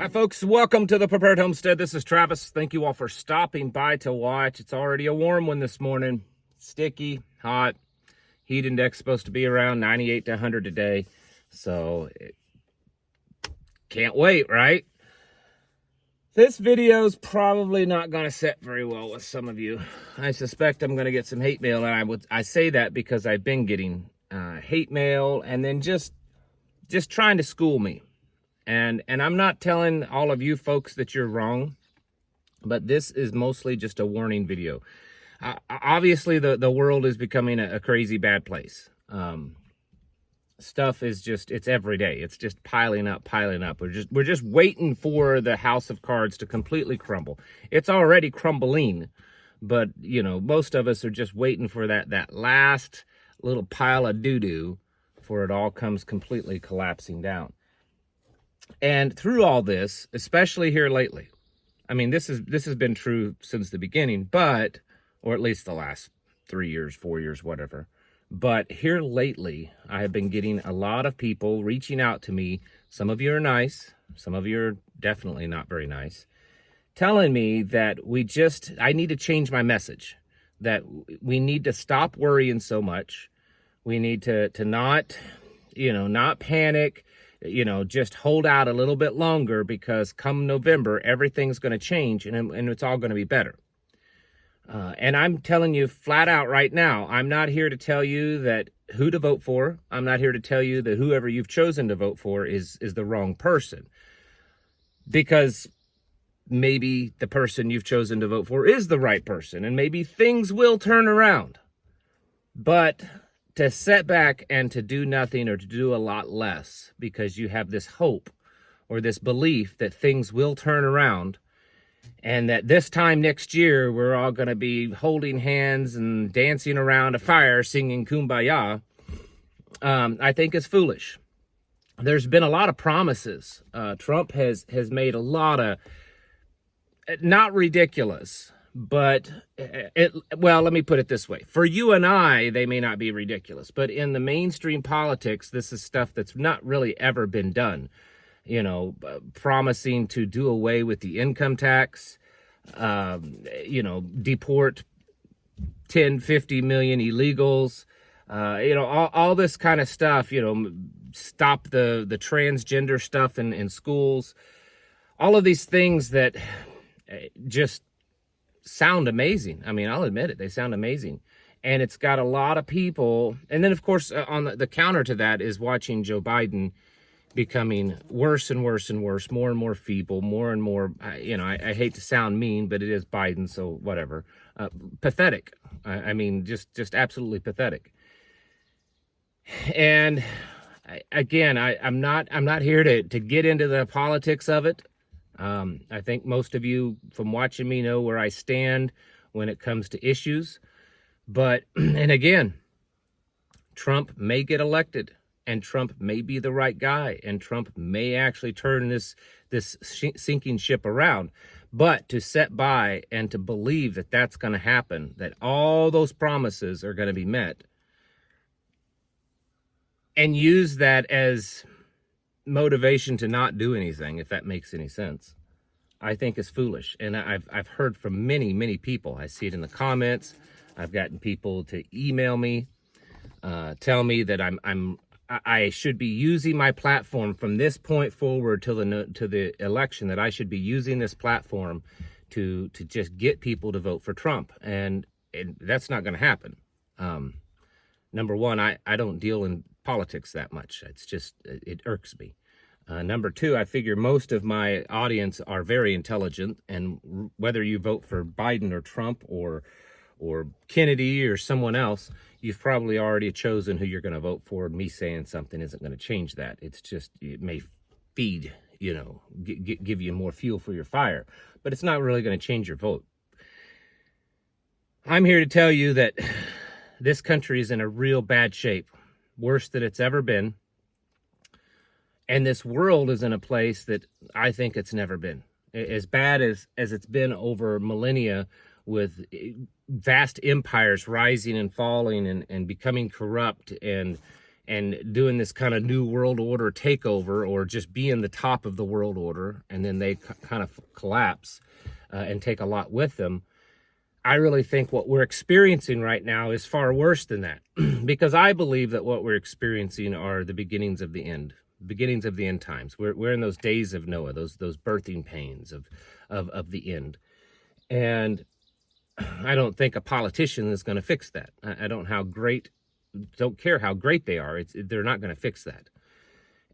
Hi folks, welcome to the Prepared Homestead. This is Travis. Thank you all for stopping by to watch. It's already a warm one this morning. Sticky, hot. Heat index supposed to be around 98 to 100 today. So, can't wait, right? This video is probably not going to sit very well with some of you. I suspect I'm going to get some hate mail, and I say that because I've been getting hate mail and then just trying to school me. And I'm not telling all of you folks that you're wrong, but this is mostly just a warning video. Obviously, the world is becoming a crazy bad place. Stuff is it's every day. It's just piling up. We're just waiting for the house of cards to completely crumble. It's already crumbling, but you know, most of us are just waiting for that last little pile of doo-doo before it all comes completely collapsing down. And through all this, especially here lately, I mean, this has been true since the beginning, but, or at least the last 3 years, 4 years, whatever. But here lately, I have been getting a lot of people reaching out to me. Some of you are nice. Some of you are definitely not very nice. Telling me that I need to change my message. That we need to stop worrying so much. We need to not panic. Just hold out a little bit longer, because come November, everything's going to change and it's all going to be better. And I'm telling you flat out right now, I'm not here to tell you that who to vote for. I'm not here to tell you that whoever you've chosen to vote for is the wrong person. Because maybe the person you've chosen to vote for is the right person, and maybe things will turn around. But to sit back and to do nothing, or to do a lot less because you have this hope or this belief that things will turn around, and that this time next year we're all going to be holding hands and dancing around a fire singing Kumbaya, I think is foolish. There's been a lot of promises. Trump has made a lot of, not ridiculous, but let me put it this way. For you and I, they may not be ridiculous, but in the mainstream politics, this is stuff that's not really ever been done. Promising to do away with the income tax, deport 10, 50 million illegals, all this kind of stuff, stop the transgender stuff in schools, all of these things that just sound amazing. I mean, I'll admit it, they sound amazing. And it's got a lot of people. And then, of course, on the counter to that is watching Joe Biden becoming worse and worse and worse, more and more feeble, more and more, I hate to sound mean, but it is Biden, so whatever. Pathetic. I mean, just absolutely pathetic. And again, I'm not here to get into the politics of it. I think most of you from watching me know where I stand when it comes to issues. But, and again, Trump may get elected, and Trump may be the right guy, and Trump may actually turn this sinking ship around. But to sit by and to believe that that's going to happen, that all those promises are going to be met, and use that as motivation to not do anything, if that makes any sense, I think is foolish. And I've heard from many people. I see it in the comments. I've gotten people to email me, tell me that I should be using my platform from this point forward to the election, that I should be using this platform to just get people to vote for Trump. And that's not going to happen. Number one, I don't deal in politics that much. It irks me. Number two, I figure most of my audience are very intelligent, and whether you vote for Biden or Trump or Kennedy or someone else, you've probably already chosen who you're going to vote for. Me saying something isn't going to change that. It's just, it may feed, give you more fuel for your fire, but it's not really going to change your vote. I'm here to tell you that this country is in a real bad shape, worse than it's ever been. And this world is in a place that I think it's never been. As bad as it's been over millennia, with vast empires rising and falling and becoming corrupt, and and doing this kind of new world order takeover, or just being the top of the world order, and then they kind of collapse and take a lot with them. I really think what we're experiencing right now is far worse than that, because I believe that what we're experiencing are the beginnings of the end, beginnings of the end times. We're in those days of Noah, those birthing pains of the end. And I don't think a politician is going to fix that. I don't care how great they are. They're not going to fix that.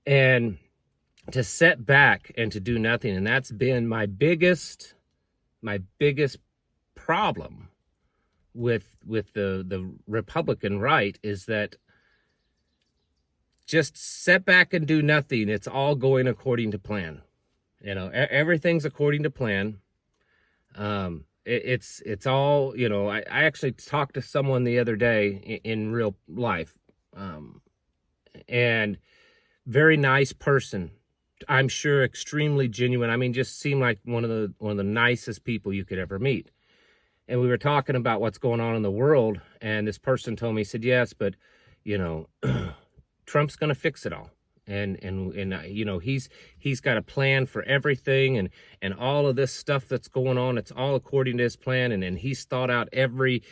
And to set back and to do nothing, and that's been my biggest problem with the Republican right, is that just set back and do nothing. It's all going according to plan. Everything's according to plan. It's all, I actually talked to someone the other day in real life, and very nice person. I'm sure extremely genuine. I mean, just seemed like one of the nicest people you could ever meet. And we were talking about what's going on in the world, and this person told me, he said, yes, but Trump's going to fix it all. And he's got a plan for everything, and all of this stuff that's going on, it's all according to his plan, and he's thought out every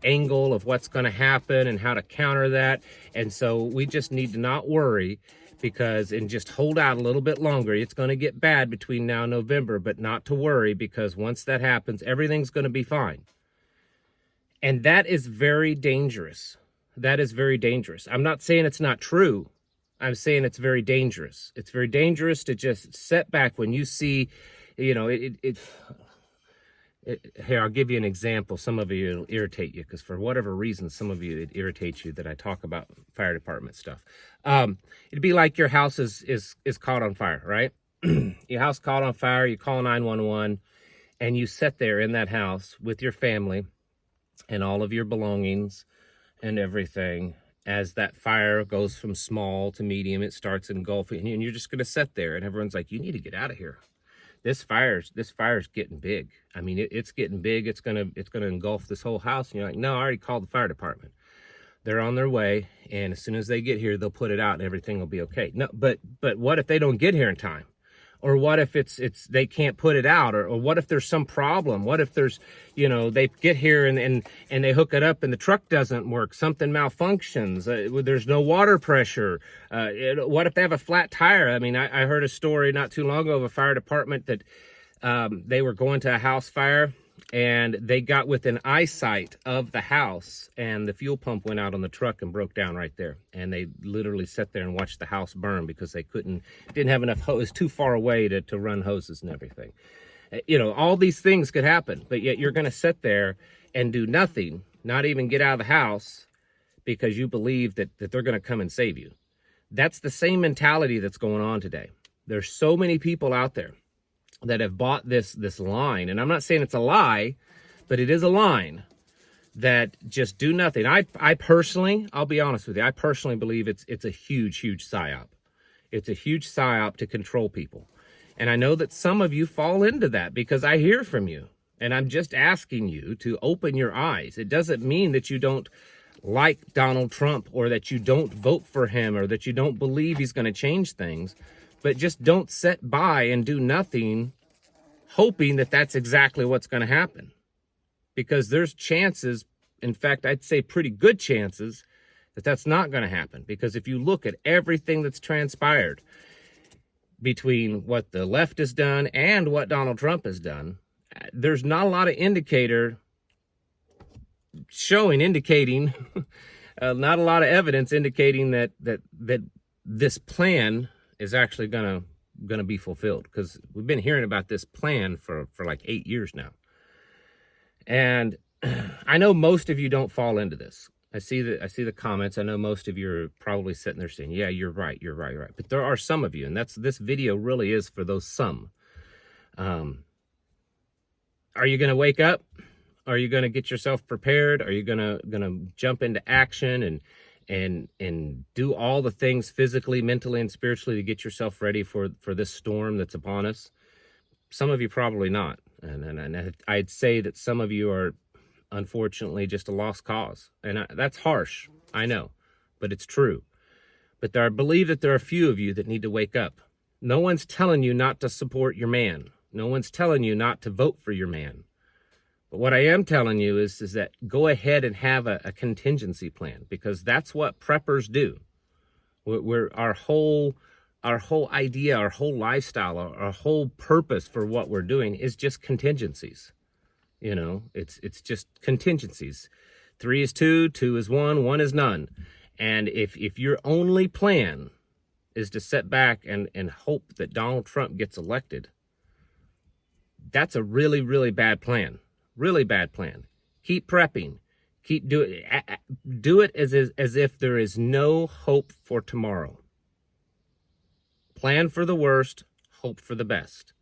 angle of what's going to happen and how to counter that. And so we just need to not worry, and just hold out a little bit longer. It's going to get bad between now and November, but not to worry, because once that happens, everything's going to be fine. And that is very dangerous. That is very dangerous. I'm not saying it's not true. I'm saying it's very dangerous. It's very dangerous to just set back when you see, here, I'll give you an example. Some of you, it'll irritate you, because for whatever reason, some of you, it irritates you that I talk about fire department stuff. It'd be like your house is caught on fire, right? Your house caught on fire, you call 911, and you sit there in that house with your family and all of your belongings and everything. As that fire goes from small to medium, it starts engulfing, and you're just going to sit there, and everyone's like, you need to get out of here. This fire's getting big. I mean, it's getting big. It's gonna engulf this whole house. And you're like, no, I already called the fire department. They're on their way, and as soon as they get here, they'll put it out, and everything will be okay. No, but what if they don't get here in time? Or what if they can't put it out? Or what if there's some problem? What if there's, they get here and they hook it up and the truck doesn't work, something malfunctions, there's no water pressure. What if they have a flat tire? I mean, I heard a story not too long ago of a fire department that they were going to a house fire, and they got within eyesight of the house, and the fuel pump went out on the truck and broke down right there. And they literally sat there and watched the house burn because they didn't have enough hose, too far away to run hoses and everything. All these things could happen, but yet you're going to sit there and do nothing, not even get out of the house, because you believe that they're going to come and save you. That's the same mentality that's going on today. There's so many people out there that have bought this line, and I'm not saying it's a lie, but it is a line, that just do nothing. I personally, I'll be honest with you, I personally believe it's a huge psyop. It's a huge psyop to control people. And I know that some of you fall into that, because I hear from you, and I'm just asking you to open your eyes. It doesn't mean that you don't like Donald Trump, or that you don't vote for him, or that you don't believe he's going to change things. But just don't sit by and do nothing hoping that that's exactly what's going to happen. Because there's chances, in fact, I'd say pretty good chances, that that's not going to happen. Because if you look at everything that's transpired between what the left has done and what Donald Trump has done, there's not a lot of indicating, not a lot of evidence indicating that this plan is actually gonna be fulfilled, because we've been hearing about this plan for like 8 years now. And I know most of you don't fall into this. I see the comments. I know most of you are probably sitting there saying, yeah, you're right. But there are some of you, and this video really is for those some. Are you gonna wake up? Are you gonna get yourself prepared? Are you gonna jump into action and do all the things physically, mentally, and spiritually to get yourself ready for this storm that's upon us? Some of you probably not. And I'd say that some of you are, unfortunately, just a lost cause. And that's harsh, I know, but it's true. But I believe that there are a few of you that need to wake up. No one's telling you not to support your man. No one's telling you not to vote for your man. But what I am telling you is that go ahead and have a contingency plan, because that's what preppers do. Our whole idea, our whole lifestyle, our whole purpose for what we're doing is just contingencies. You know, it's just contingencies. 3 is 2, 2 is 1, 1 is none. And if your only plan is to sit back and hope that Donald Trump gets elected, that's a really, really bad plan. Really bad plan. Keep prepping. Keep do it as if there is no hope for tomorrow. Plan for the worst, hope for the best.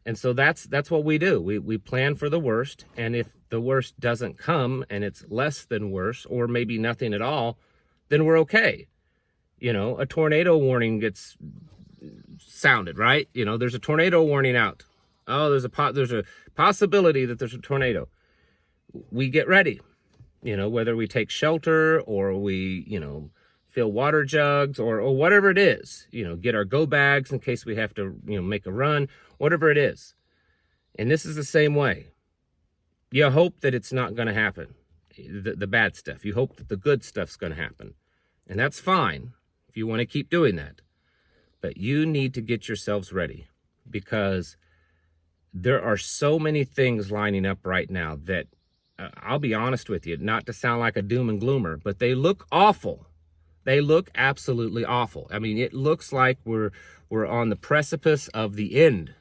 And so that's what we do. We plan for the worst, and if the worst doesn't come and it's less than worse, or maybe nothing at all, then we're okay. You know, a tornado warning gets sounded, right? You know, there's a tornado warning out. Oh, there's a possibility that there's a tornado. We get ready, you know, whether we take shelter or we, you know, fill water jugs or whatever it is, you know, get our go bags in case we have to, you know, make a run, whatever it is. And this is the same way. You hope that it's not going to happen, the bad stuff. You hope that the good stuff's going to happen. And that's fine if you want to keep doing that. But you need to get yourselves ready, because there are so many things lining up right now that, I'll be honest with you, not to sound like a doom and gloomer, but they look awful. They look absolutely awful. I mean, it looks like we're on the precipice of the end,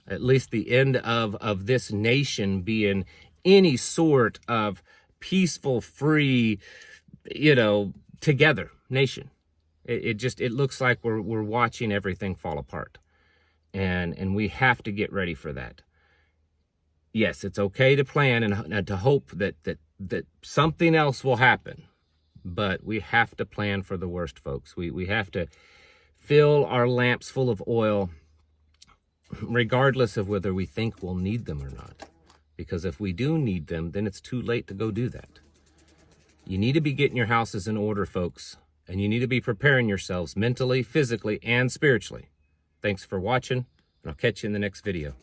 at least the end of this nation being any sort of peaceful, free, you know, together nation. It looks like we're watching everything fall apart. And we have to get ready for that. Yes, it's okay to plan and to hope that something else will happen, but we have to plan for the worst, folks. We have to fill our lamps full of oil, regardless of whether we think we'll need them or not. Because if we do need them, then it's too late to go do that. You need to be getting your houses in order, folks, and you need to be preparing yourselves mentally, physically, and spiritually. Thanks for watching, and I'll catch you in the next video.